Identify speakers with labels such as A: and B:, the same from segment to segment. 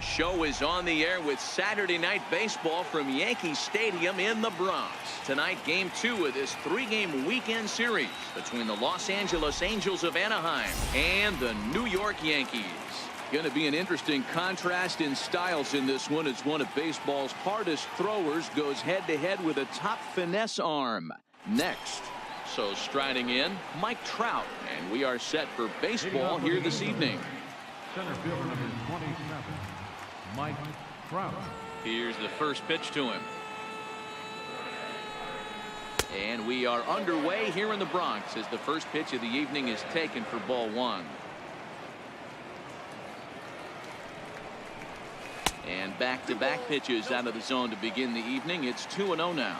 A: The show is on the air with Saturday Night Baseball from Yankee Stadium in the Bronx. Tonight, Game 2 of this 3-game weekend series between the Los Angeles Angels of Anaheim and the New York Yankees. Going to be an interesting contrast in styles in this one, as one of baseball's hardest throwers goes head-to-head with a top finesse arm. Next. So striding in, Mike Trout, and we are set for baseball here this evening.
B: Center fielder number 27, Mike Trout.
A: Here's the first pitch to him. And we are underway here in the Bronx as the first pitch of the evening is taken for ball one. And back-to-back pitches out of the zone to begin the evening. It's 2-0 now.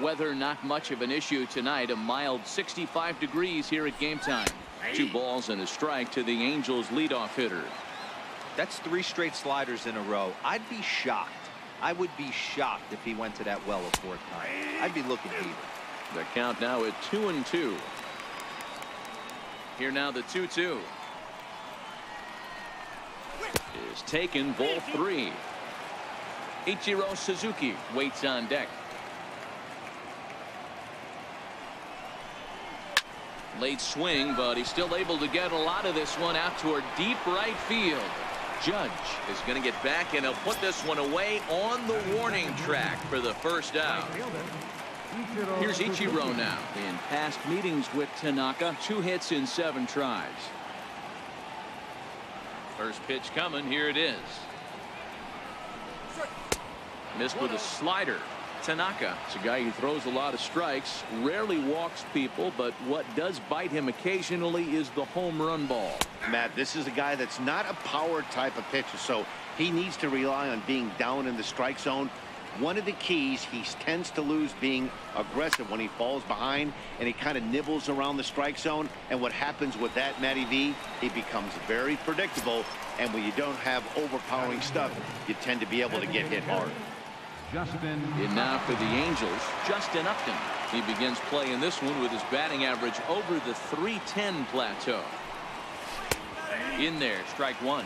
A: Weather not much of an issue tonight. A mild 65 degrees here at game time. 2 balls and a strike to the Angels leadoff hitter.
C: That's 3 straight sliders in a row. I'd be shocked. I would be shocked if he went to that well a 4th time. I'd be looking deeper.
A: The count now at 2-2. Here now the 2-2 is taken, ball 3. Ichiro Suzuki waits on deck. Late swing, but he's still able to get a lot of this one out toward deep right field. Judge is going to get back, and he'll put this one away on the warning track for the first out. Here's Ichiro now. In past meetings with Tanaka, 2 hits in 7 tries. First pitch coming. Here it is. Missed with a slider. Tanaka, it's a guy who throws a lot of strikes, rarely walks people, but what does bite him occasionally is the home run ball.
D: Matt, this is a guy that's not a power type of pitcher, so he needs to rely on being down in the strike zone. One of the keys, he tends to lose being aggressive when he falls behind, and he kind of nibbles around the strike zone. And what happens with that, Matty V, he becomes very predictable, and when you don't have overpowering stuff, you tend to be able to get hit hard.
A: In now for the Angels, Justin Upton. He begins play in this one with his batting average over the .310 plateau. In there, strike 1.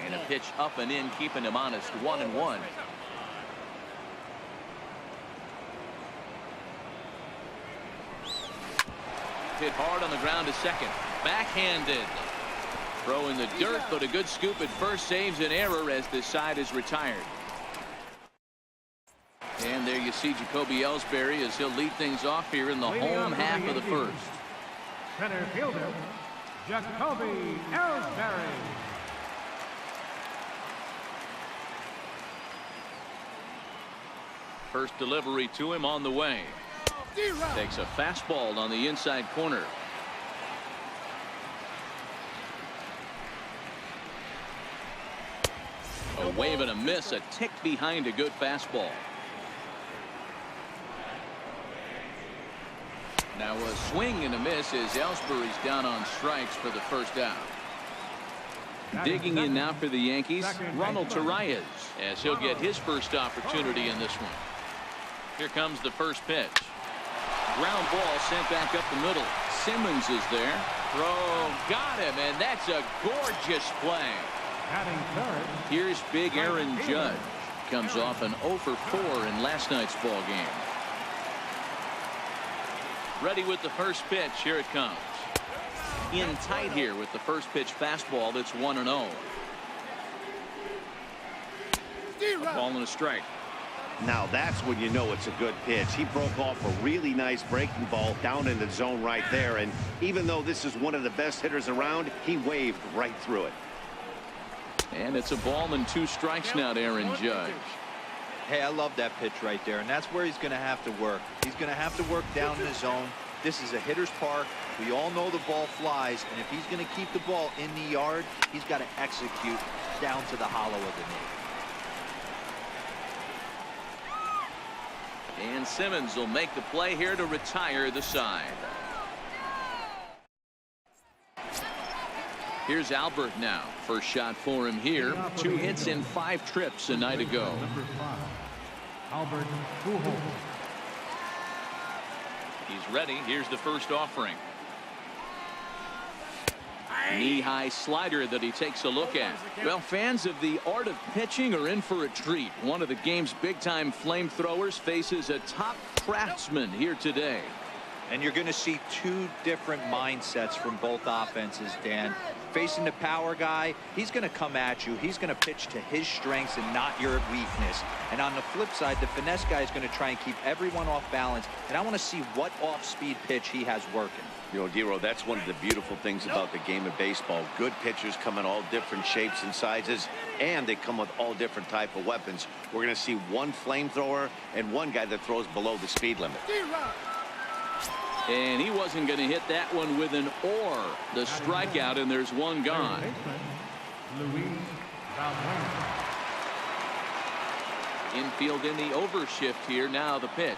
A: And a pitch up and in, keeping him honest, 1-1. Hit hard on the ground to second. Backhanded. Throw in the dirt, but a good scoop at first saves an error as this side is retired. And there you see Jacoby Ellsbury as he'll lead things off here in the home half of the first.
B: Center fielder, Jacoby Ellsbury.
A: First delivery to him on the way. Takes a fastball on the inside corner. A wave and a miss, a tick behind a good fastball. Now a swing and a miss as Ellsbury's down on strikes for the first out. Digging in now for the Yankees, Ronald Torreyes, as he'll get his first opportunity in this one. Here comes the first pitch. Ground ball sent back up the middle. Simmons is there. Throw, got him, and that's a gorgeous play. Here's big Aaron Judge. Comes off an 0 for 4 in last night's ball game. Ready with the first pitch. Here it comes. In tight here with the first pitch fastball. That's 1-0. A ball and a strike.
D: Now that's when you know it's a good pitch. He broke off a really nice breaking ball down in the zone right there, and even though this is one of the best hitters around, he waved right through it.
A: And it's a ball and 2 strikes now to Aaron Judge.
C: Hey, I love that pitch right there, and that's where he's going to have to work. He's going to have to work down in the zone. This is a hitter's park. We all know the ball flies, and if he's going to keep the ball in the yard, he's got to execute down to the hollow of the knee.
A: And Simmons will make the play here to retire the side. Here's Albert now. First shot for him here. 2 hits in 5 trips a night ago. He's ready. Here's the first offering. Knee-high slider that he takes a look at. Well, fans of the art of pitching are in for a treat. One of the game's big-time flamethrowers faces a top craftsman here today.
C: And you're going to see two different mindsets from both offenses, Dan. Facing the power guy, he's going to come at you. He's going to pitch to his strengths and not your weakness. And on the flip side, the finesse guy is going to try and keep everyone off balance. And I want to see what off-speed pitch he has working.
D: You know, Dero, that's one of the beautiful things about the game of baseball. Good pitchers come in all different shapes and sizes, and they come with all different type of weapons. We're going to see one flamethrower and one guy that throws below the speed limit.
A: And he wasn't going to hit that one with an or. The strikeout, and there's one gone. Infield in the overshift here. Now the pitch.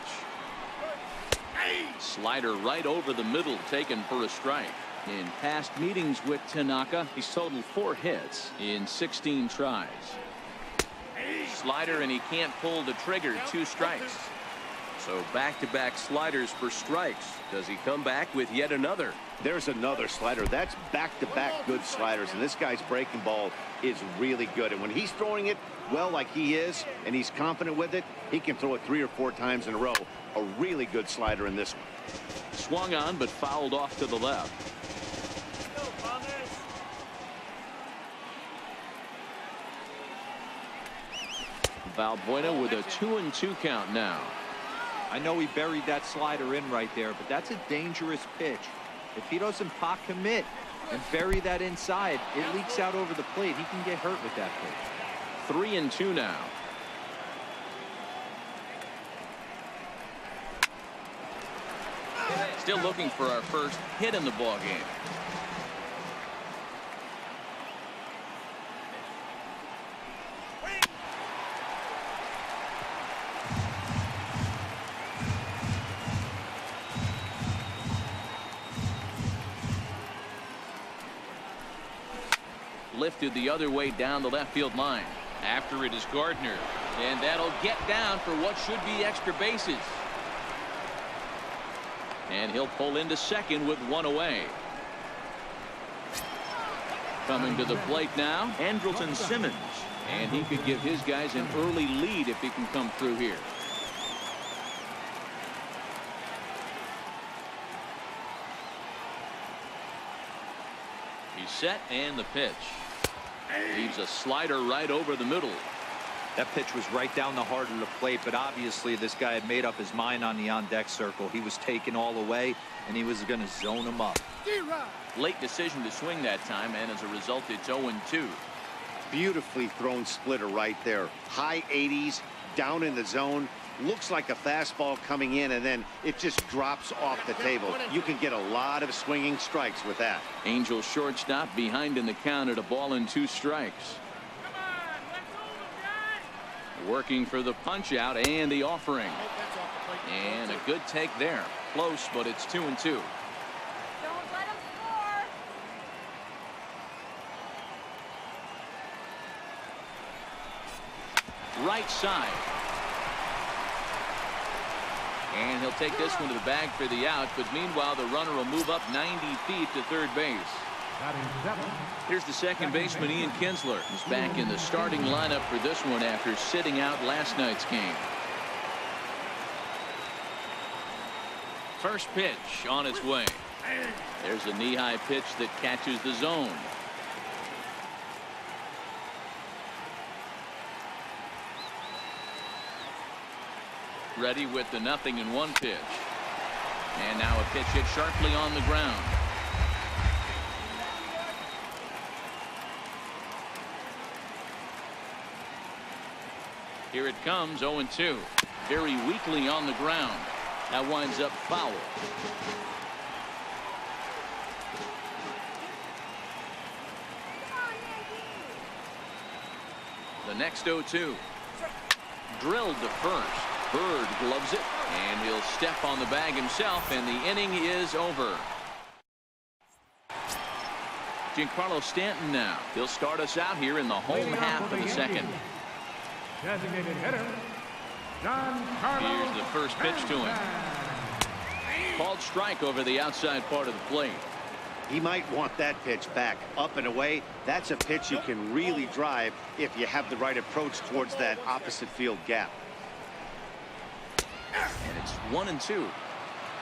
A: Slider right over the middle, taken for a strike. In past meetings with Tanaka, he's totaled 4 hits in 16 tries. Slider, and he can't pull the trigger. 2 strikes. So back-to-back sliders for strikes. Does he come back with yet another?
D: There's another slider. That's back-to-back good sliders, and this guy's breaking ball is really good. And when he's throwing it well like he is, and he's confident with it, he can throw it 3 or 4 times in a row. A really good slider in this one.
A: Swung on, but fouled off to the left. Valbuena with a 2-2 count now.
C: I know he buried that slider in right there, but that's a dangerous pitch. If he doesn't pop commit and bury that inside, it leaks out over the plate. He can get hurt with that pitch.
A: 3-2 now. Still looking for our first hit in the ball game. Lifted the other way down the left field line. After it is Gardner, and that'll get down for what should be extra bases. And he'll pull into second with 1 away. Coming to the plate now, Andrelton Simmons. And he could give his guys an early lead if he can come through here. He's set, and the pitch. Leaves a slider right over the middle.
C: That pitch was right down the heart of the plate, but obviously this guy had made up his mind on the on-deck circle. He was taken all away, and he was going to zone him up.
A: Late decision to swing that time, and as a result, it's 0-2.
D: Beautifully thrown splitter right there. High 80s, down in the zone. Looks like a fastball coming in, and then it just drops off the table. You can get a lot of swinging strikes with that.
A: Angel shortstop behind in the count at 1-2 strikes. Working for the punch out and the offering. And a good take there. Close, but it's 2-2.
E: Don't let him score.
A: Right side. And he'll take this one to the bag for the out, but meanwhile the runner will move up 90 feet to third base. Here's the second baseman, Ian Kinsler, who's back in the starting lineup for this one after sitting out last night's game. First pitch on its way. There's a knee-high pitch that catches the zone. Ready with the 0-1 pitch. And now a pitch hit sharply on the ground. Here it comes, 0-2. Very weakly on the ground. That winds up foul. The next 0-2. Drilled to first. Bird gloves it, and he'll step on the bag himself, and the inning is over. Giancarlo Stanton now. He'll start us out here in the home half of the second.
B: Designated hitter, Giancarlo.
A: Here's the first pitch to him. Called strike over the outside part of the plate.
D: He might want that pitch back up and away. That's a pitch you can really drive if you have the right approach towards that opposite field gap.
A: And it's 1-2.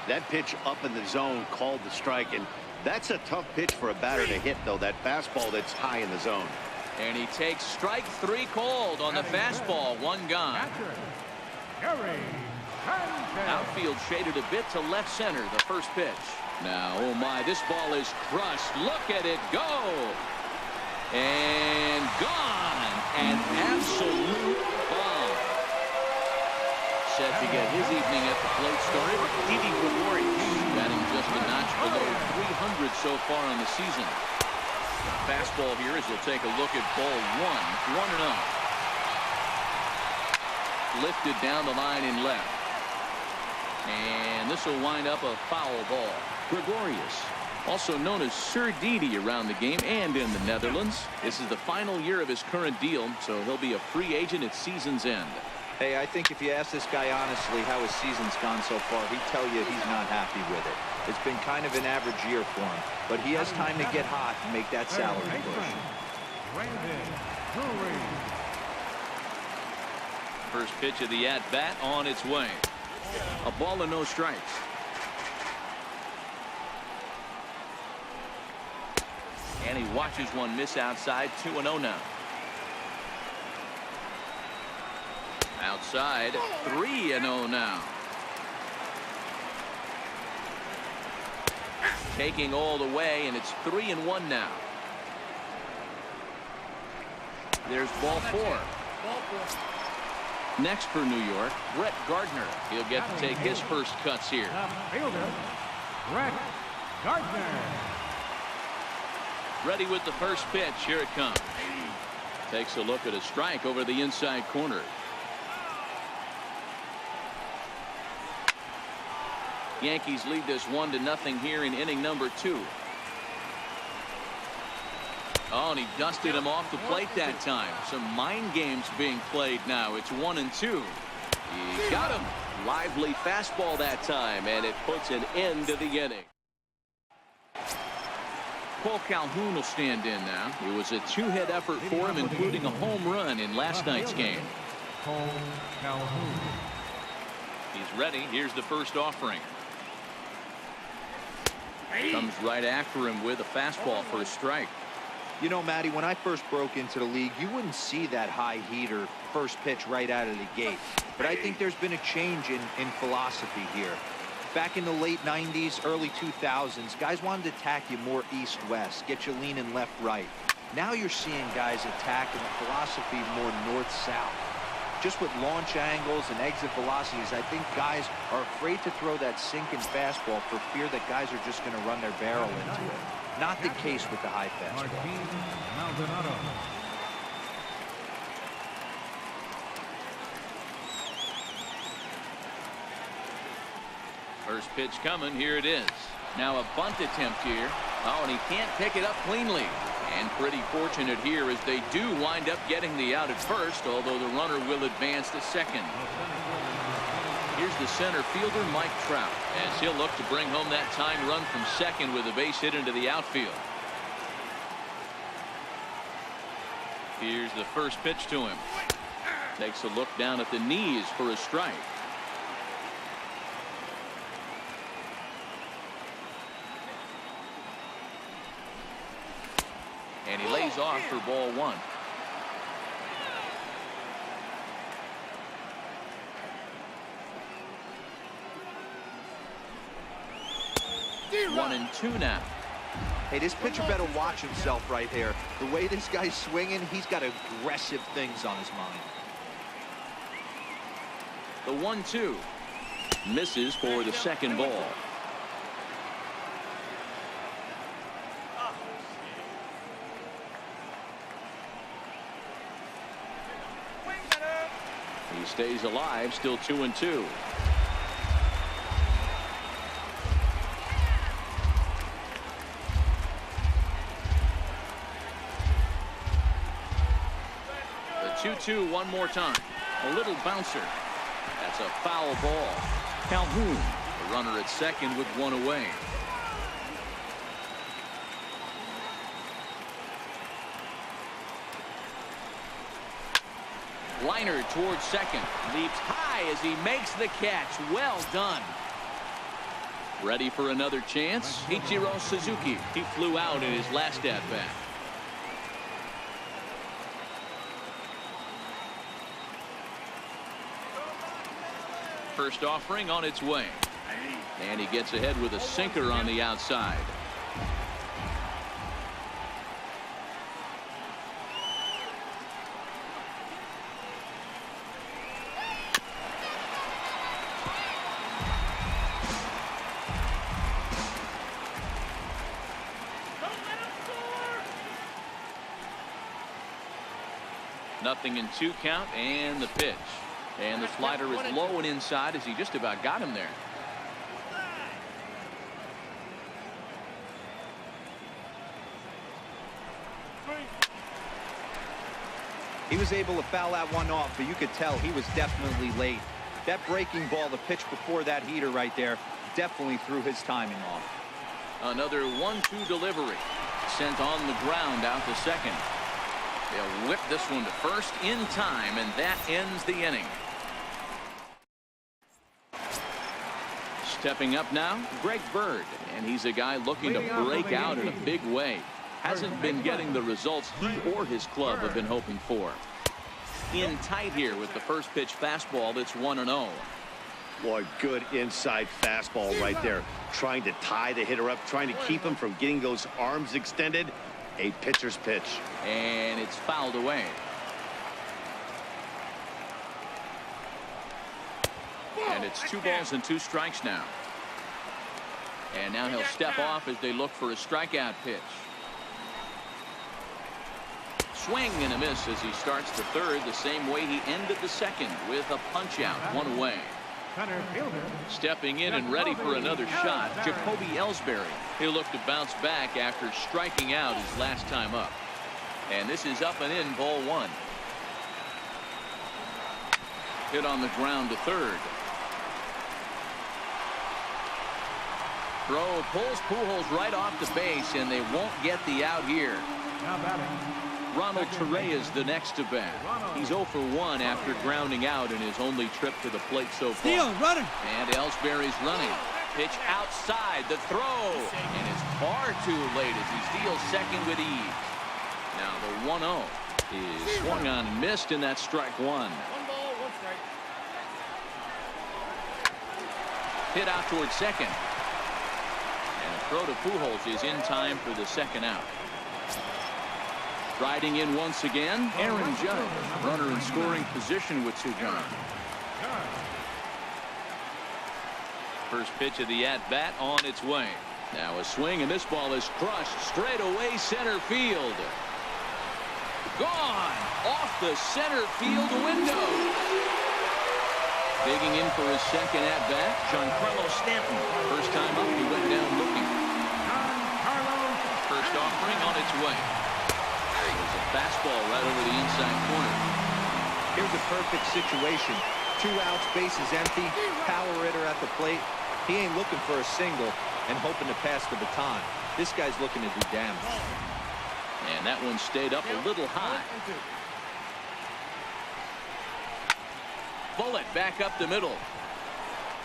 D: That pitch up in the zone called the strike, and that's a tough pitch for a batter to hit, though, that fastball that's high in the zone.
A: And he takes strike 3 called on the fastball. 1 gone. Outfield shaded a bit to left center, the first pitch. Now, oh my, this ball is crushed. Look at it go. And gone. An absolute bomb. Set to get his evening at the plate started. Didi Gregorius batting just a notch below 300 so far on the season. Fastball here as he'll take a look at ball 1. 1-0. Lifted down the line in left. And this will wind up a foul ball. Gregorius, also known as Sir Didi around the game and in the Netherlands. This is the final year of his current deal, so he'll be a free agent at season's end.
C: Hey, I think if you ask this guy honestly how his season's gone so far, he'd tell you he's not happy with it. It's been kind of an average year for him, but he has time to get hot and make that salary push.
A: First pitch of the at-bat on its way. A ball and no strikes. And he watches one miss outside. 2-0 now. Outside. 3-0 now. Taking all the way, and it's 3-1 now. There's ball 4. Next for New York, Brett Gardner. He'll get to take his first cuts here.
B: Fielder, Brett Gardner.
A: Ready with the first pitch. Here it comes. Takes a look at a strike over the inside corner. Yankees lead this 1-0 here in inning number 2. Oh, and he dusted him off the plate that time. Some mind games being played now. It's 1-2. He got him. Lively fastball that time, and it puts an end to the inning. Paul Calhoun will stand in now. It was a 2-hit effort for him, including a home run in last night's game.
B: Paul Calhoun.
A: He's ready. Here's the first offering. Comes right after him with a fastball for a strike.
C: You know, Matty, when I first broke into the league, you wouldn't see that high heater first pitch right out of the gate. But I think there's been a change in philosophy here. Back in the late 90s, early 2000s, guys wanted to attack you more east-west, get you leaning left-right. Now you're seeing guys attack in a philosophy more north-south. Just with launch angles and exit velocities, I think guys are afraid to throw that sinking fastball for fear that guys are just going to run their barrel into it. Not the case with the high fastball.
B: Maldonado.
A: First pitch coming. Here it is. Now a bunt attempt here. Oh, and he can't pick it up cleanly. And pretty fortunate here as they do wind up getting the out at first, although the runner will advance to second. Here's the center fielder, Mike Trout, as he'll look to bring home that tying run from second with a base hit into the outfield. Here's the first pitch to him. Takes a look down at the knees for a strike. And he lays off for ball 1. One and two now.
C: Hey, this pitcher better watch himself right here. The way this guy's swinging, he's got aggressive things on his mind.
A: The 1-2 misses for the second ball. He stays alive, still 2-2. The 2-2 one more time. A little bouncer. That's a foul ball. Calhoun, the Runner at second with one away. Liner towards second. Leaps high as he makes the catch. Well done. Ready for another chance? Ichiro Suzuki. He flew out in his last at-bat. First offering on its way. And he gets ahead with a sinker on the outside. Nothing in 2 count, and the pitch. And the slider is low and inside as he just about got him there.
C: He was able to foul that one off, but you could tell he was definitely late. That breaking ball, the pitch before that heater right there, definitely threw his timing off.
A: Another 1-2 delivery. Sent on the ground out to second. They'll whip this one to first in time, and that ends the inning. Stepping up now, Greg Bird, and he's a guy looking to break out in a big way. Hasn't been getting the results he or his club have been hoping for. In tight here with the first pitch fastball that's 1-0.
D: Boy, good inside fastball right there. Trying to tie the hitter up, trying to keep him from getting those arms extended. A pitcher's pitch.
A: And it's fouled away. And it's 2 balls and 2 strikes now. And now he'll step off as they look for a strikeout pitch. Swing and a miss as he starts the third the same way he ended the second with a punch out, 1 away. Stepping in and ready for another shot, Jacoby Ellsbury. He'll look to bounce back after striking out his last time up. And this is up and in, ball 1. Hit on the ground to third. Throw pulls Pujols right off the base, and they won't get the out here. Ronald Torreyes the next to bat. He's 0 for 1 after grounding out in his only trip to the plate so far. And Ellsbury's running. Pitch outside the throw. And it's far too late as he steals second with ease. Now the 1-0 is swung on and missed, and that's strike 1.
B: 1 ball, 1 strike.
A: Hit out towards second. And a throw to Pujols is in time for the second out. Riding in once again, Aaron Judge. Runner in scoring position with 2 guns. First pitch of the at-bat on its way. Now a swing, and this ball is crushed straight away center field. Gone off the center field window. Digging in for his second at-bat, Giancarlo Stanton. First time up, he went down looking. First offering on its way. There's a fastball right over the inside corner.
C: Here's a perfect situation. 2 outs, bases empty, power hitter at the plate. He ain't looking for a single and hoping to pass the baton. This guy's looking to do damage.
A: And that one stayed up a little high. Bullet back up the middle.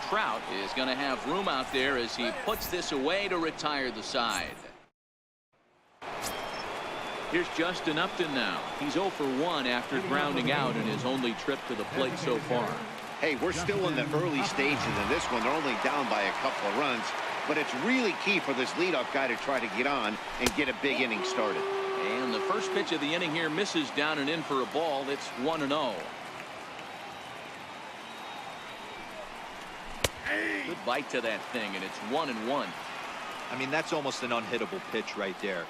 A: Trout is going to have room out there as he puts this away to retire the side. Here's Justin Upton now. He's 0 for 1 after grounding out in his only trip to the plate so far.
D: Hey, we're still in the early stages in this one. They're only down by a couple of runs, but it's really key for this leadoff guy to try to get on and get a big inning started.
A: And the first pitch of the inning here misses down and in for a ball. It's 1-0. Good bite to that thing, and it's 1-1.
C: I mean, that's almost an unhittable pitch right there.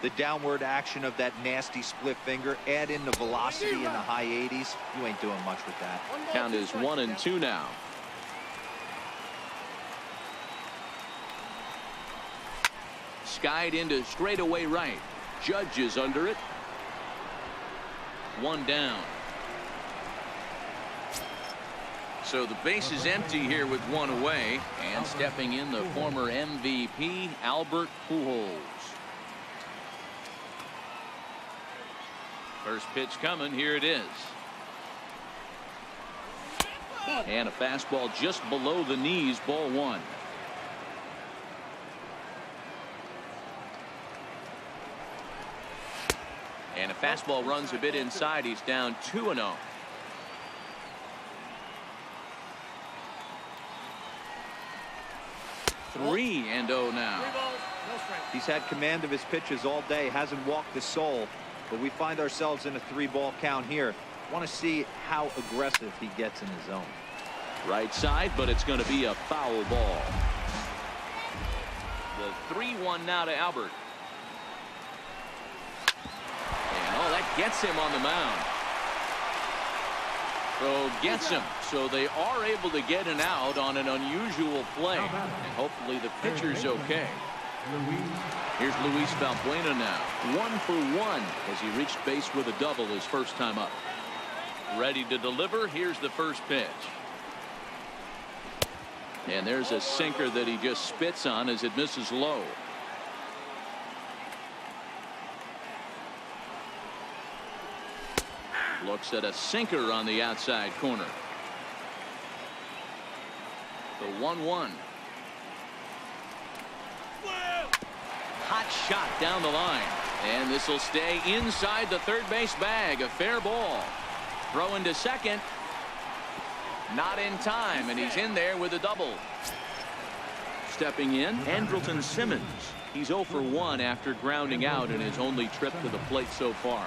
C: The downward action of that nasty split finger, add in the velocity in the high 80s, you ain't doing much with that.
A: Count is 1-2 now. Skied into straightaway right. Judge is under it. 1 down. So the base is empty here with one away, and stepping in the former MVP Albert Pujols. First pitch coming. Here it is. And a fastball just below the knees, ball one. And a fastball runs a bit inside. He's down 2-0. Three and 0 now.
C: He's had command of his pitches all day, hasn't walked a soul, but we find ourselves in a 3-ball count here. Want to see how aggressive he gets in the zone.
A: Right side, but it's going to be a foul ball. The 3-1 now to Albert. And oh, that gets him on the mound. So gets him. So they are able to get an out on an unusual play. And hopefully the pitcher's okay. Here's Luis Valbuena now. 1 for 1 as he reached base with a double his first time up. Ready to deliver. Here's the first pitch. And there's a sinker that he just spits on as it misses low. Looks at a sinker on the outside corner. The 1-1. Hot shot down the line. And this will stay inside the third base bag. A fair ball. Throw into second. Not in time, and he's in there with a double. Stepping in, Andrelton Simmons. He's 0 for 1 after grounding out in his only trip to the plate so far.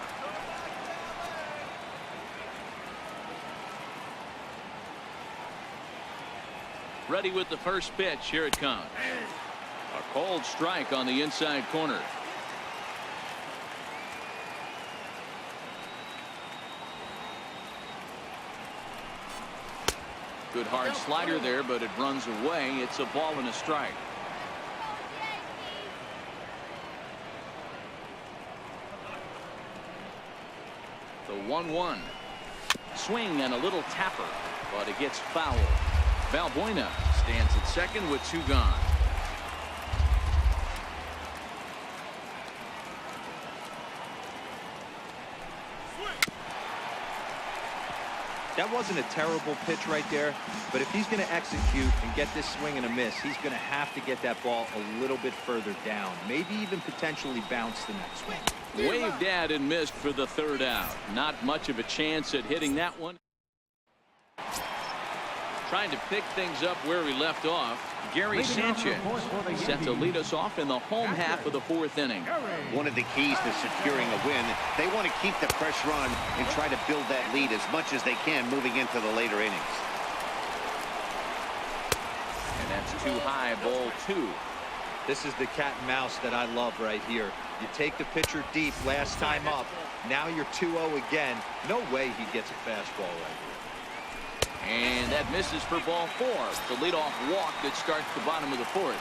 A: Ready with the first pitch. Here it comes. A cold strike on the inside corner. Good hard slider there, but it runs away. It's a ball and a strike. The 1-1. Swing and a little tapper, but it gets foul. Valbuena stands at second with 2 gone.
C: That wasn't a terrible pitch right there, but if he's going to execute and get this swing and a miss, he's going to have to get that ball a little bit further down, maybe even potentially bounce the next one.
A: Waved at and missed for the third out. Not much of a chance at hitting that one. Trying to pick things up where we left off. Gary Sanchez set to lead us off in the home half of the 4th inning.
D: One of the keys to securing a win, they want to keep the pressure on and try to build that lead as much as they can moving into the later innings.
A: And that's too high, ball 2.
C: This is the cat and mouse that I love right here. You take the pitcher deep last time up. Now you're 2-0 again. No way he gets a fastball right here.
A: And that misses for ball 4. The leadoff walk that starts the bottom of the 4th.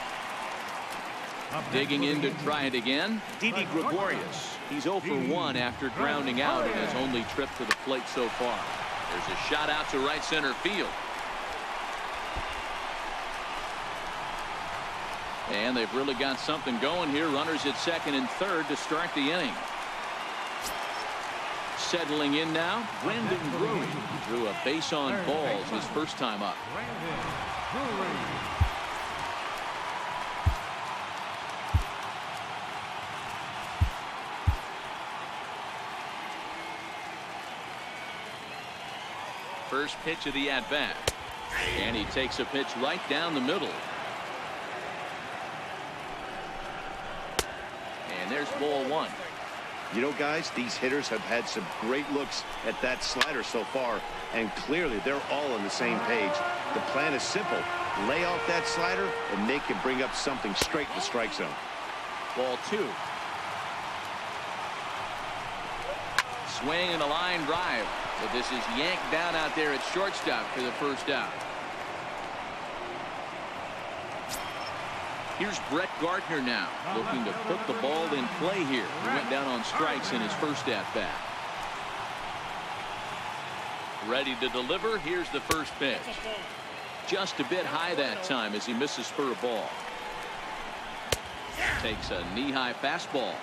A: Digging in to try it again, Didi Gregorius. He's 0 for 1 after grounding out in his only trip to the plate so far. There's a shot out to right center field. And they've really got something going here. Runners at second and third to start the inning. Settling in now, Brandon Drury drew a base on balls his first time up. First pitch of the at-bat. And he takes a pitch right down the middle. And there's ball 1.
D: You know, guys, these hitters have had some great looks at that slider so far, and clearly they're all on the same page. The plan is simple. Lay off that slider, and they can bring up something straight to the strike zone.
A: Ball 2. Swing and a line drive. But this is yanked down out there at shortstop for the first out. Here's Brett Gardner now, looking to put the ball in play here. He went down on strikes in his first at-bat. Ready to deliver. Here's the first pitch. Just a bit high that time as he misses for a ball. Takes a knee-high fastball.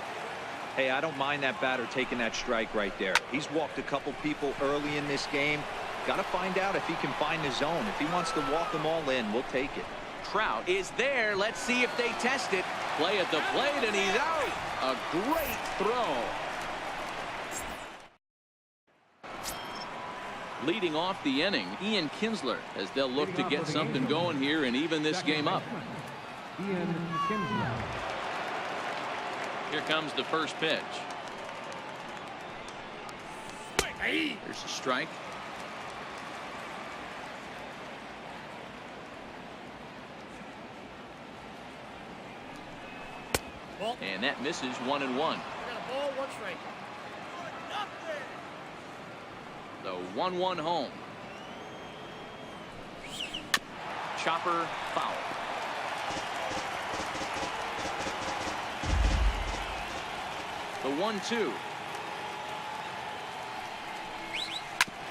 C: Hey, I don't mind that batter taking that strike right there. He's walked a couple people early in this game. Got to find out if he can find the zone. If he wants to walk them all in, we'll take it.
A: Trout is there. Let's see if they test it. Play at the plate, and he's out. A great throw. Leading off the inning, Ian Kinsler, as they'll look to get something going here and even this game up.
B: Ian Kinsler.
A: Here comes the first pitch. There's a strike. And that misses 1-1. The 1-1 home. Chopper foul. The 1-2.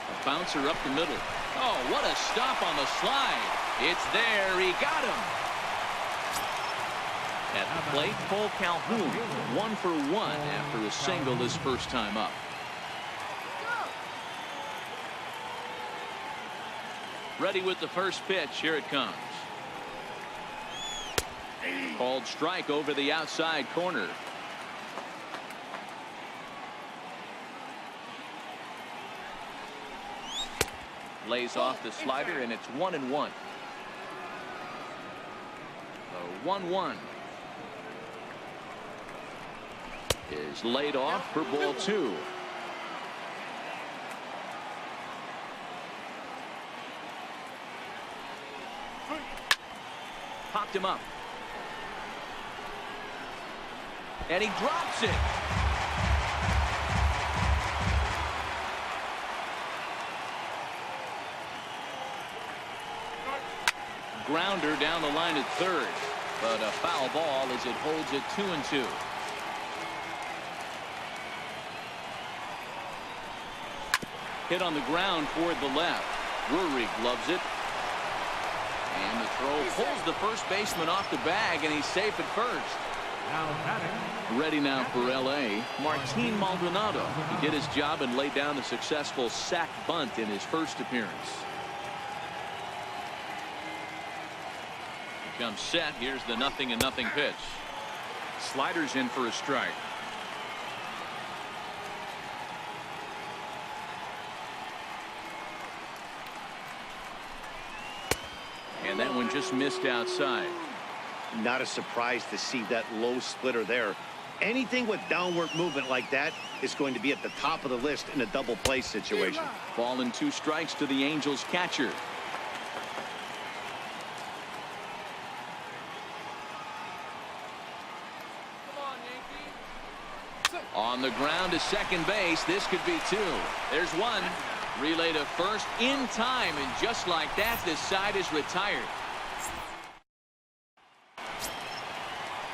A: A bouncer up the middle. Oh, what a stop on the slide. It's there. He got him. At the plate, Cole Calhoun, 1 for 1 after a single his first time up. Ready with the first pitch. Here it comes. Called strike over the outside corner. Lays off the slider, and it's 1-1. The 1-1 is laid off for ball 2. Popped him up. And he drops it. Grounder down the line at third, but a foul ball as it holds it 2-2. Hit on the ground toward the left. Drury gloves it. And the throw pulls the first baseman off the bag, and he's safe at first.
B: Now batting.
A: Ready now for L.A., Martin Maldonado. He did his job and laid down a successful sac bunt in his first appearance. Here comes set. Here's the 0-0 pitch. Sliders in for a strike. And that one just missed outside.
D: Not a surprise to see that low splitter there. Anything with downward movement like that is going to be at the top of the list in a double play situation.
A: Ball and 2 strikes to the Angels catcher. On the ground to second base. This could be 2. There's 1. Relay to first in time, and just like that, this side is retired.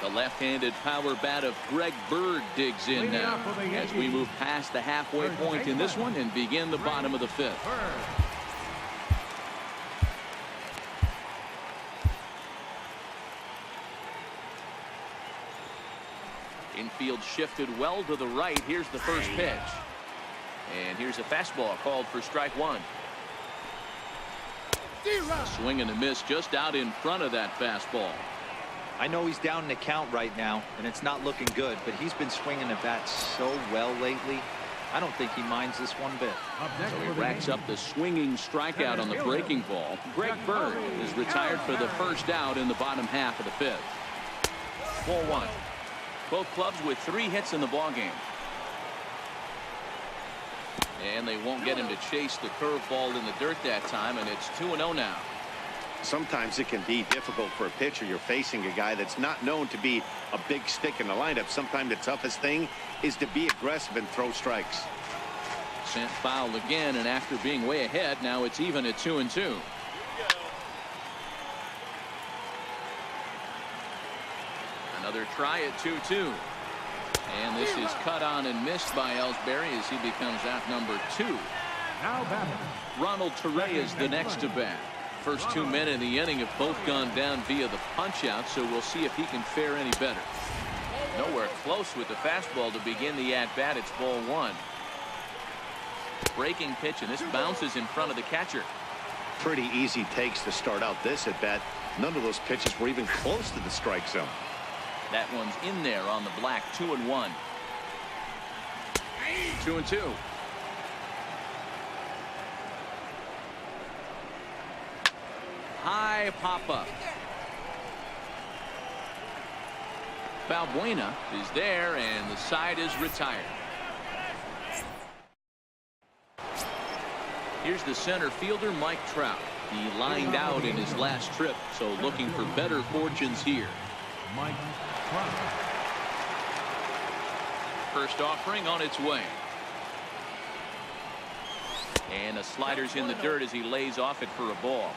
A: The left-handed power bat of Greg Bird digs in now as we move past the halfway point in this one and begin the bottom of the 5th. Infield shifted well to the right. Here's the first pitch. And here's a fastball called for strike 1. A swing and a miss just out in front of that fastball.
C: I know he's down in the count right now, and it's not looking good, but he's been swinging the bat so well lately. I don't think he minds this one bit.
A: So he racks up the swinging strikeout on the breaking ball. Greg Bird is retired for the first out in the bottom half of the 5th. 4-1. Both clubs with 3 hits in the ballgame. And they won't get him to chase the curveball in the dirt that time, and it's 2-0 now.
D: Sometimes it can be difficult for a pitcher. You're facing a guy that's not known to be a big stick in the lineup. Sometimes the toughest thing is to be aggressive and throw strikes.
A: Sent foul again, and after being way ahead, now it's even at 2-2. Another try at 2-2. And this is cut on and missed by Ellsbury as he becomes out number 2.
B: Now batting.
A: Runthrough is the next to bat. First 2 men in the inning have both gone down via the punch-out, so we'll see if he can fare any better. Nowhere close with the fastball to begin the at-bat. It's ball one. Breaking pitch, and this bounces in front of the catcher.
D: Pretty easy takes to start out this at-bat. None of those pitches were even close to the strike zone.
A: That one's in there on the black. 2-1. 2-2. High pop-up. Balbuena is there, and the side is retired. Here's the center fielder, Mike Trout. He lined out in his last trip, so looking for better fortunes here.
B: Mike Trout.
A: First offering on its way. And a slider's in the dirt as he lays off it for a ball.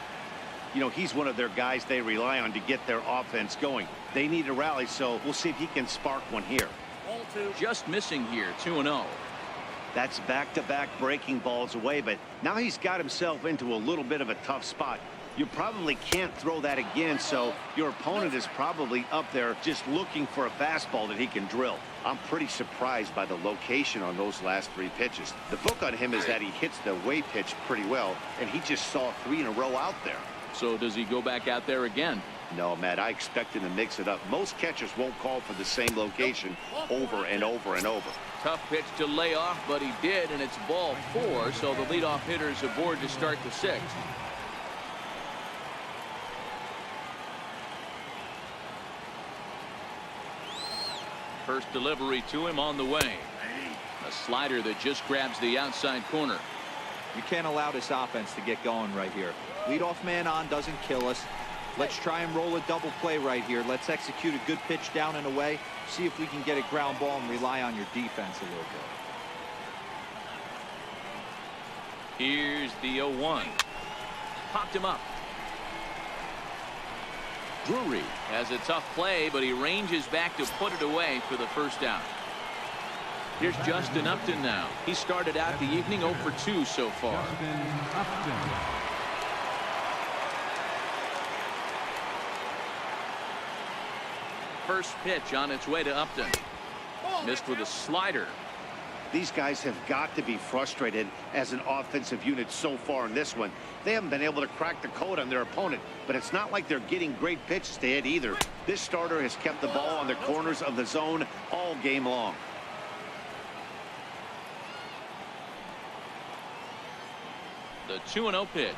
D: You know, he's one of their guys they rely on to get their offense going. They need a rally, so we'll see if he can spark one here.
A: Just missing here, 2-0.
D: That's back-to-back breaking balls away, but now he's got himself into a little bit of a tough spot. You probably can't throw that again, so your opponent is probably up there just looking for a fastball that he can drill. I'm pretty surprised by the location on those last 3 pitches. The book on him is that he hits the away pitch pretty well, and he just saw 3 in a row out there.
A: So does he go back out there again?
D: No, Matt, I expect him to mix it up. Most catchers won't call for the same location over and over and over.
A: Tough pitch to lay off, but he did, and it's ball 4, so the leadoff hitter is aboard to start the 6th. First delivery to him on the way. A slider that just grabs the outside corner.
C: You can't allow this offense to get going right here. Leadoff man on doesn't kill us. Let's try and roll a double play right here. Let's execute a good pitch down and away. See if we can get a ground ball and rely on your defense a little bit.
A: Here's the 0-1. Popped him up. Drury has a tough play, but he ranges back to put it away for the first out. Here's Justin Upton now. He started out the evening 0 for 2 so far.
B: Justin Upton.
A: First pitch on its way to Upton. Missed with a slider.
D: These guys have got to be frustrated as an offensive unit so far in this one. They haven't been able to crack the code on their opponent, but it's not like they're getting great pitches to hit either. This starter has kept the ball on the corners of the zone all game long.
A: The 2-0 pitch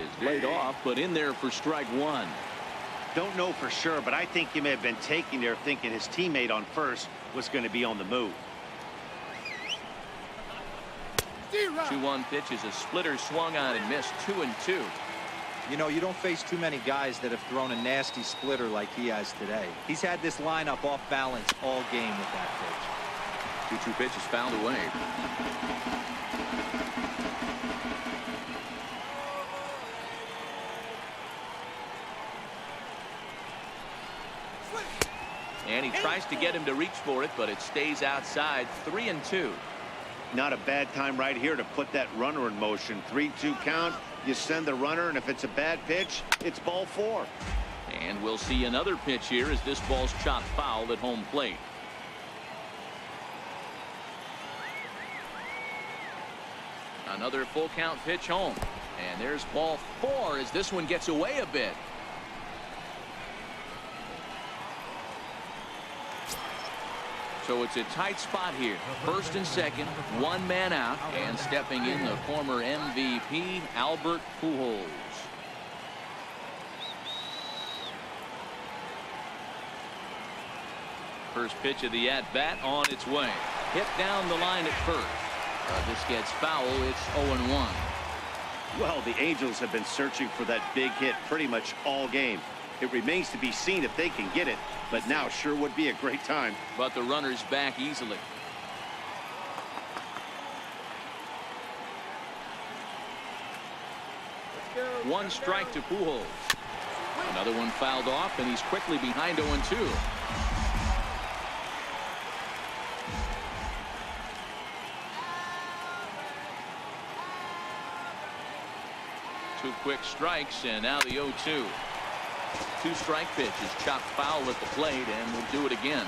A: is laid off, but in there for strike 1.
D: Don't know for sure, but I think he may have been taking there thinking his teammate on first was going to be on the move.
A: 2-1 pitch is a splitter swung on and missed. 2-2.
C: You know, you don't face too many guys that have thrown a nasty splitter like he has today. He's had this lineup off balance all game with that pitch.
A: 2-2 pitch is fouled away. And he tries to get him to reach for it, but it stays outside. 3-2.
D: Not a bad time right here to put that runner in motion. 3-2 count. You send the runner, and if it's a bad pitch, it's ball 4.
A: And we'll see another pitch here as this ball's chopped foul at home plate. Another full count pitch home. And there's ball 4 as this one gets away a bit. So it's a tight spot here. First and second, 1 man out, and stepping in the former MVP, Albert Pujols. First pitch of the at-bat on its way. Hit down the line at first. This gets foul. It's 0-1.
D: Well, the Angels have been searching for that big hit pretty much all game. It remains to be seen if they can get it, but now sure would be a great time.
A: But the runner's back easily. One strike to Pujols. Another one fouled off, and he's quickly behind 0-2. 2 quick strikes, and now the 0-2. 2-strike pitch is chopped foul at the plate, and will do it again.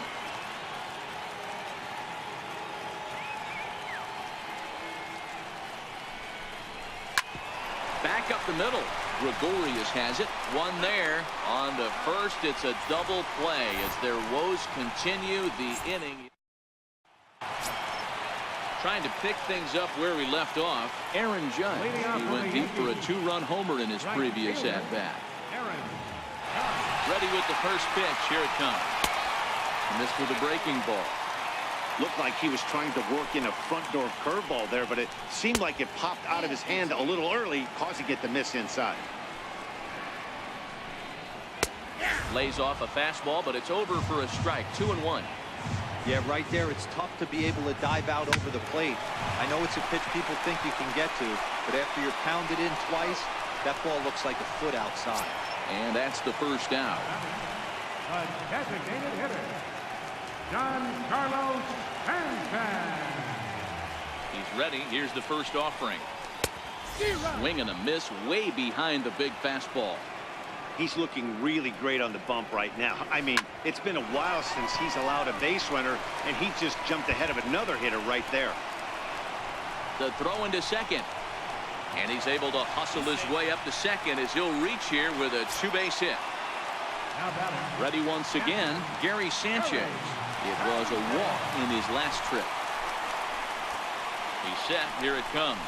A: Back up the middle. Gregorius has it. One there. On to first. It's a double play as their woes continue the inning. Trying to pick things up where we left off. Aaron Judge. He went deep for a 2-run homer in his previous at-bat. Ready with the first pitch. Here it comes. Missed with a breaking ball.
D: Looked like he was trying to work in a front door curveball there, but it seemed like it popped out of his hand a little early, causing it to miss inside.
A: Lays off a fastball, but it's over for a strike. 2-1.
C: Yeah, right there, it's tough to be able to dive out over the plate. I know it's a pitch people think you can get to, but after you're pounded in twice, that ball looks like a foot outside.
A: And that's the first out.
B: A designated hitter, Carlos Sanchez.
A: He's ready. Here's the first offering. Swing and a miss way behind the big fastball.
D: He's looking really great on the bump right now. I mean, it's been a while since he's allowed a base runner, and he just jumped ahead of another hitter right there.
A: The throw into second. And he's able to hustle his way up to second as he'll reach here with a 2-base hit. Ready once again, Gary Sanchez. It was a walk in his last trip. He's set. Here it comes.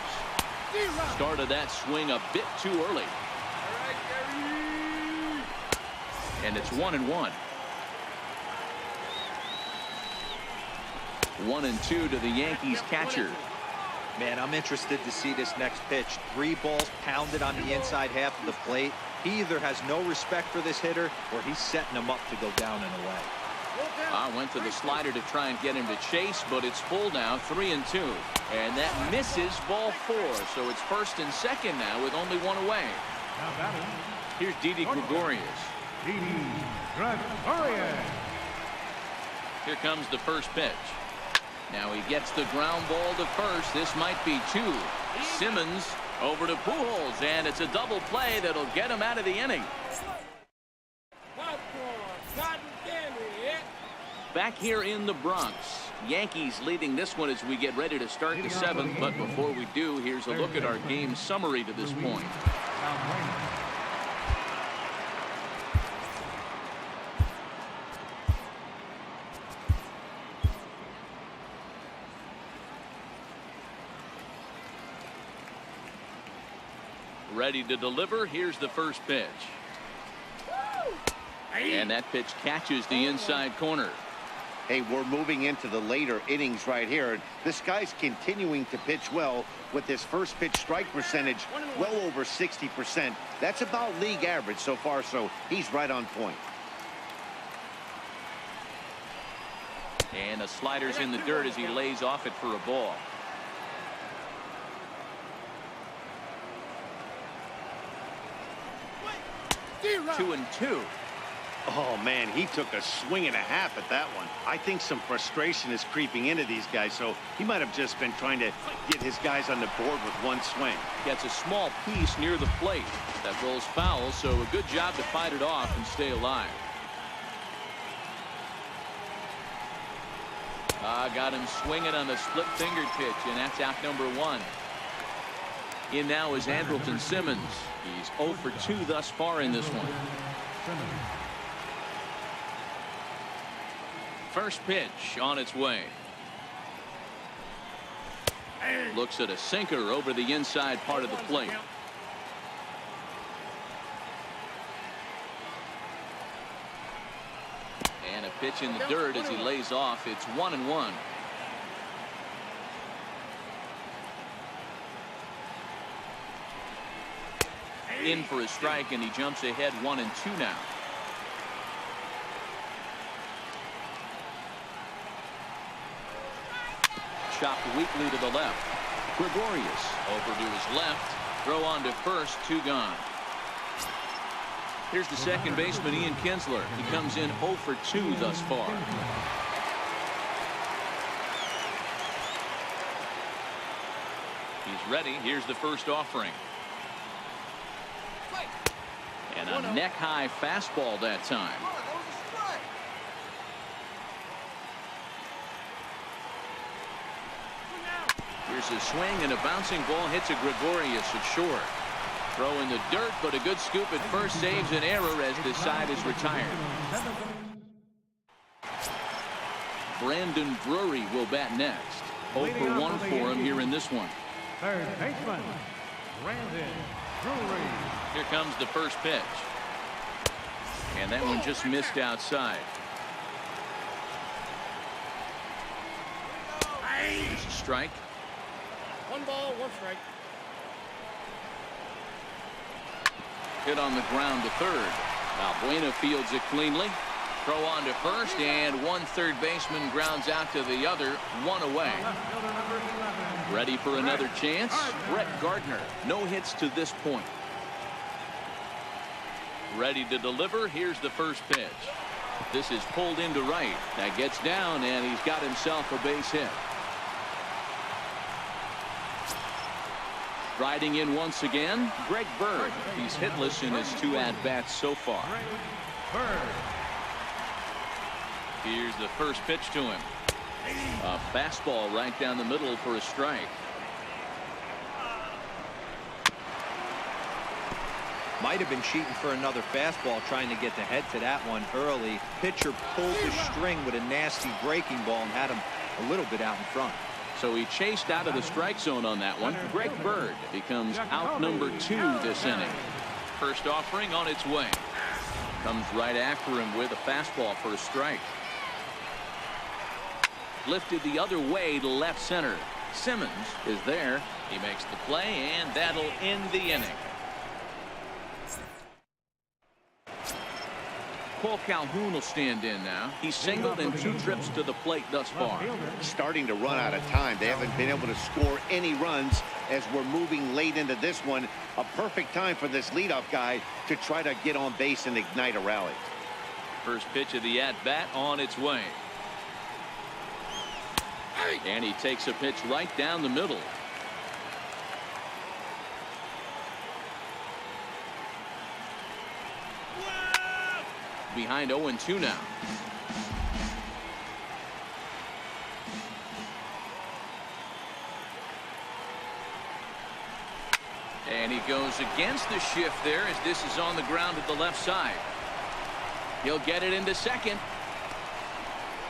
A: Started that swing a bit too early. And it's 1-1. 1-2 to the Yankees catcher.
C: Man, I'm interested to see this next pitch. 3 balls pounded on the inside half of the plate. He either has no respect for this hitter or he's setting him up to go down and away.
A: I went to the slider to try and get him to chase, but it's full now, 3-2. And that misses ball 4. So it's first and second now with only 1 away. Here's Didi Gregorius. Here comes the first pitch. Now he gets the ground ball to first. This might be 2. Simmons over to Pujols, and it's a double play that'll get him out of the inning. Back here in the Bronx, Yankees leading this one as we get ready to start the 7th. But before we do, here's a look at our game summary to this point. Ready to deliver. Here's the first pitch. And that pitch catches the inside corner.
D: Hey, we're moving into the later innings right here. This guy's continuing to pitch well with his first pitch strike percentage well over 60%. That's about league average so far, so he's right on point.
A: And the slider's in the dirt as he lays off it for a ball. Two and 2.
D: Oh, man, he took a swing and a half at that one. I think some frustration is creeping into these guys, so he might have just been trying to get his guys on the board with one swing.
A: Gets a small piece near the plate. That rolls foul, so a good job to fight it off and stay alive. Got him swinging on the split-fingered pitch, and that's out number 1. In now is Andrelton Simmons. He's 0 for 2 thus far in this one. First pitch on its way. Looks at a sinker over the inside part of the plate. And a pitch in the dirt as he lays off. It's 1-1. In for a strike, and he jumps ahead 1-2 now. Chopped weakly to the left. Gregorius over to his left. Throw on to first, 2 gone. Here's the second baseman, Ian Kinsler. He comes in 0 for 2 thus far. He's ready. Here's the first offering. And a neck-high fastball that time. Here's a swing, and a bouncing ball hits a Gregorius at short. Throw in the dirt, but a good scoop at first saves an error as this side is retired. Brandon Drury will bat next. 0 for 1 for him here in this one.
B: Third baseman, Brandon Drury.
A: Here comes the first pitch. And that one just missed outside. Here's a strike.
E: 1 ball, 1 strike.
A: Hit on the ground to third. Valbuena fields it cleanly. Throw on to first, and one third baseman grounds out to the other, 1 away. Ready for another chance? Brett Gardner. No hits to this point. Ready to deliver. Here's the first pitch. This is pulled into right. That gets down, and he's got himself a base hit. Riding in once again, Greg Bird. He's hitless in his 2 at-bats so far. Here's the first pitch to him. A fastball right down the middle for a strike.
C: Might have been cheating for another fastball, trying to get the head to that one early. Pitcher pulled the string with a nasty breaking ball and had him a little bit out in front.
A: So he chased out of the strike zone on that one. Greg Bird becomes out number 2 this inning. First offering on its way. Comes right after him with a fastball for a strike. Lifted the other way to left center. Simmons is there. He makes the play, and that'll end the inning. Cole Calhoun will stand in now. He's singled in 2 trips to the plate thus far.
D: Starting to run out of time. They haven't been able to score any runs as we're moving late into this one. A perfect time for this leadoff guy to try to get on base and ignite a rally.
A: First pitch of the at-bat on its way. And he takes a pitch right down the middle. Behind 0-2 now. And he goes against the shift there as this is on the ground at the left side. He'll get it into second.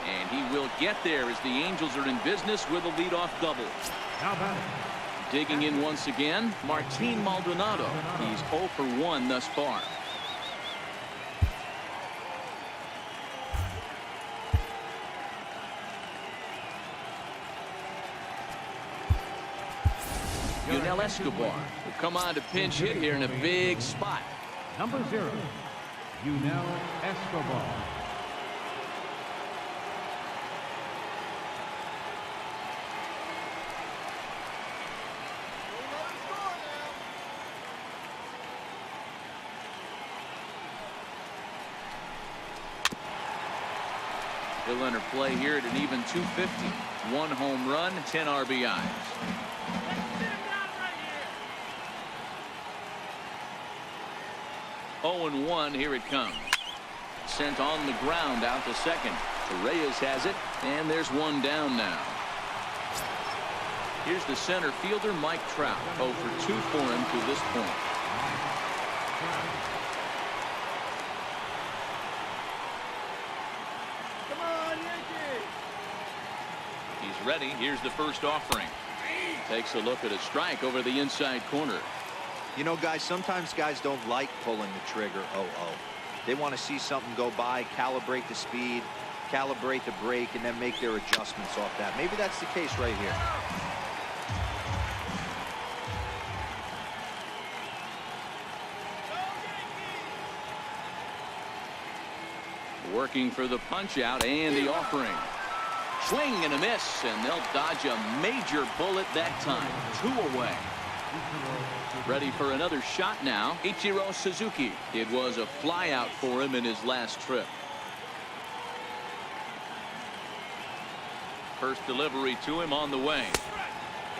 A: And he will get there as the Angels are in business with a leadoff double. Digging in once again, Martin Maldonado. He's 0 for 1 thus far. Yunel Escobar will come on to pinch hit here in a big spot.
B: Number 0, Yunel Escobar.
A: He'll enter play here at an even 250. 1 home run, 10 RBIs. Oh, and 1, here it comes. Sent on the ground out to second. Reyes has it, and there's 1 down now. Here's the center fielder, Mike Trout. 0 for 2 for him to this point.
E: Come on, Yankee!
A: He's ready. Here's the first offering. Takes a look at a strike over the inside corner.
C: You know, guys, sometimes guys don't like pulling the trigger 0-0. They want to see something go by, calibrate the speed, calibrate the brake, and then make their adjustments off that. Maybe that's the case right here.
A: Working for the punch out and the offering. Swing and a miss, and they'll dodge a major bullet that time. 2 away. Ready for another shot now. Ichiro Suzuki. It was a flyout for him in his last trip. First delivery to him on the way.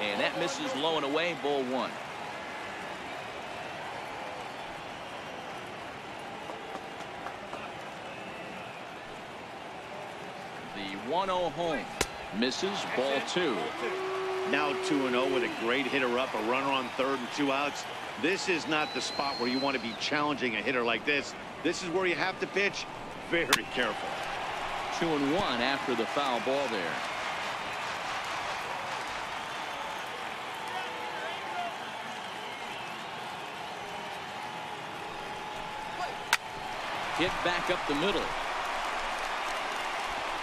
A: And that misses low and away. Ball 1. The 1-0 home. Misses, ball 2.
D: Now 2-0 with a great hitter up, a runner on third and 2 outs. This is not the spot where you want to be challenging a hitter like this. This is where you have to pitch very careful.
A: 2-1 after the foul ball there. Hit back up the middle.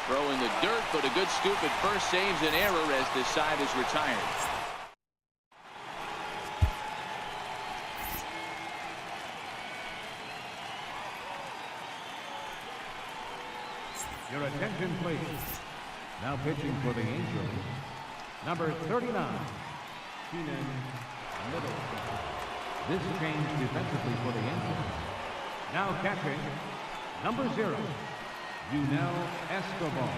A: Throw in the dirt, but a good scoop at first saves an error as this side is retired.
B: Your attention, please. Now pitching for the Angels, number 39, Keenan Little. This change defensively for the Angels. Now catching, number 0, Yunel Escobar.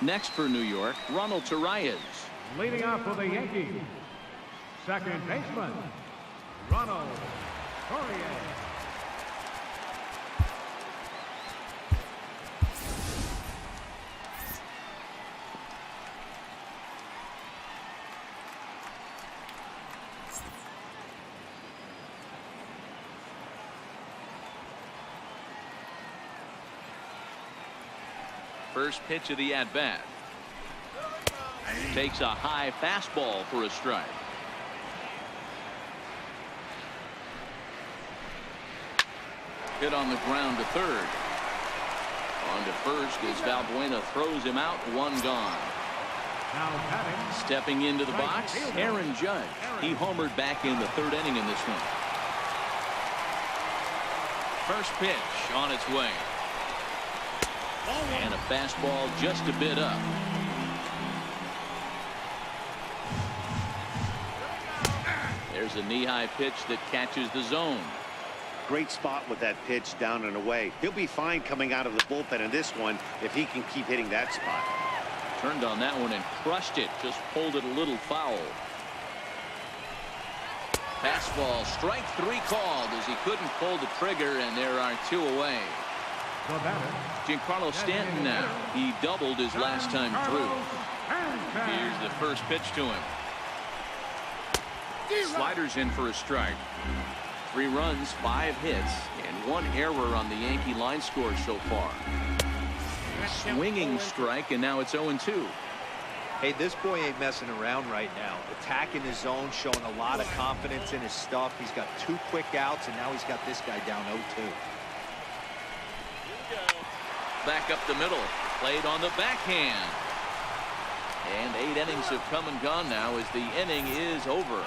A: Next for New York, Runthrough.
B: Leading off for the Yankees, second baseman, Ronald Torres.
A: First pitch of the at-bat. Takes a high fastball for a strike. Hit on the ground to third. On to first as Valbuena throws him out. 1 gone.
B: Now batting.
A: Stepping into the box, Aaron Judge. He homered back in the 3rd inning in this one. First pitch on its way. And a fastball just a bit up. There's a knee-high pitch that catches the zone.
D: Great spot with that pitch down and away. He'll be fine coming out of the bullpen in this one if he can keep hitting that spot.
A: Turned on that one and crushed it. Just pulled it a little foul. Fastball, strike 3 called as he couldn't pull the trigger, and there are 2 away. Giancarlo Stanton now. He doubled his last time through. Here's the first pitch to him. Sliders in for a strike. 3 runs, 5 hits, and 1 error on the Yankee line score so far. Swinging strike, and now it's 0-2.
C: Hey, this boy ain't messing around right now. Attacking his zone, showing a lot of confidence in his stuff. He's got 2 quick outs, and now he's got this guy down 0-2.
A: Back up the middle. Played on the backhand. And 8 innings have come and gone now as the inning is over.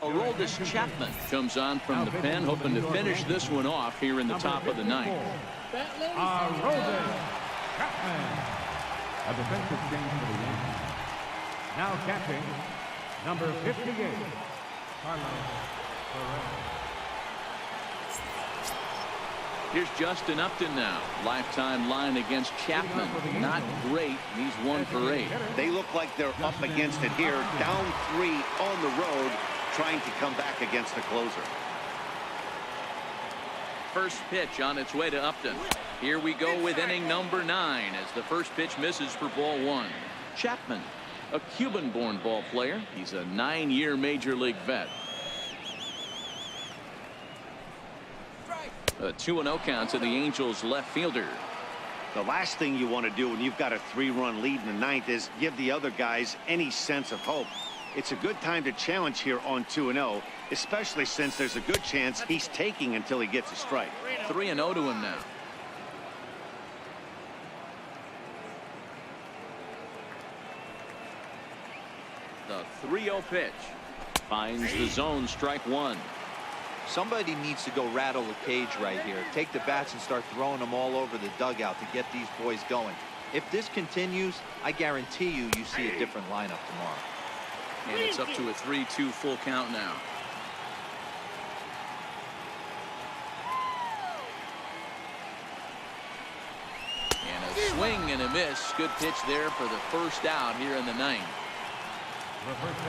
A: Aroldis Chapman comes on from the pen, hoping to finish this one off here in the top of the 9th.
B: Aroldis Chapman. A defensive change for the Yankees. Now catching, number 58, Carlos Correa.
A: Here's Justin Upton now. Lifetime line against Chapman. Not great. He's 1 for 8.
D: They look like they're up against it here. Down 3 on the road, trying to come back against the closer.
A: First pitch on its way to Upton. Here we go with inning number 9 as the first pitch misses for ball 1. Chapman, a Cuban-born ball player. He's a 9-year major league vet. A 2-0 count to the Angels left fielder.
D: The last thing you want to do when you've got a 3-run lead in the 9th is give the other guys any sense of hope. It's a good time to challenge here on 2-0, especially since there's a good chance he's taking until he gets a strike.
A: 3-0 to him now. The 3-0 pitch finds the zone, strike 1.
C: Somebody needs to go rattle the cage right here. Take the bats and start throwing them all over the dugout to get these boys going. If this continues, I guarantee you see a different lineup tomorrow.
A: And it's up to a 3-2 full count now. And a swing and a miss. Good pitch there for the first out here in the 9th.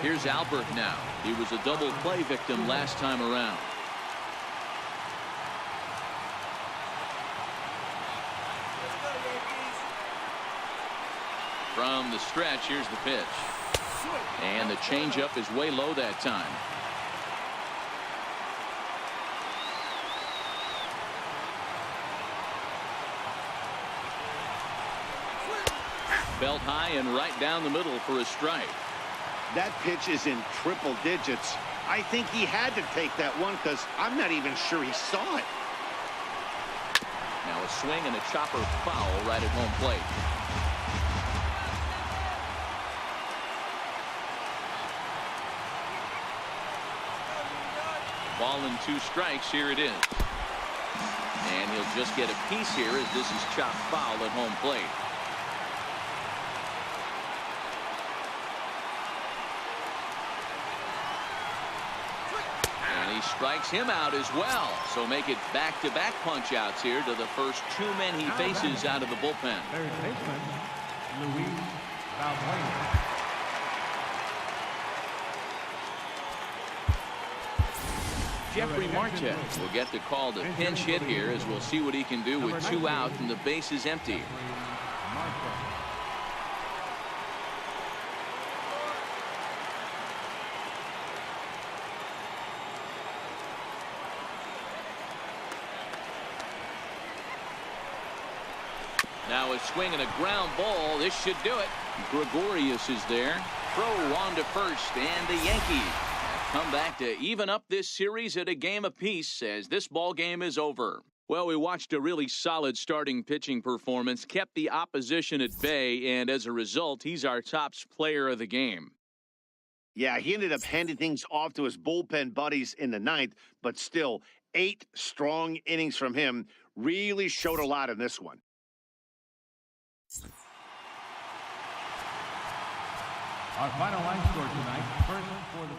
A: Here's Albert now. He was a double play victim last time around. From the stretch, here's the pitch. And the changeup is way low that time. Belt high and right down the middle for a strike.
D: That pitch is in triple digits. I think he had to take that one because I'm not even sure he saw it.
A: Now a swing and a chopper foul right at home plate. Ball and 2 strikes. Here it is. And he'll just get a piece here as this is chopped foul at home plate. And he strikes him out as well. So make it back-to-back punch-outs here to the first 2 men he faces out of the bullpen.
B: Third baseman, Luis Valbuena.
A: Jeffrey Marquez will get the call to pinch hit here as we'll see what he can do with 2 out and the base is empty. Now a swing and a ground ball. This should do it. Gregorius is there. Throw on to first, and the Yankees come back to even up this series at a game apiece as this ball game is over. Well, we watched a really solid starting pitching performance, kept the opposition at bay, and as a result, he's our top player of the game.
D: Yeah, he ended up handing things off to his bullpen buddies in the 9th, but still 8 strong innings from him really showed a lot in this one.
B: Our final line score tonight, first for the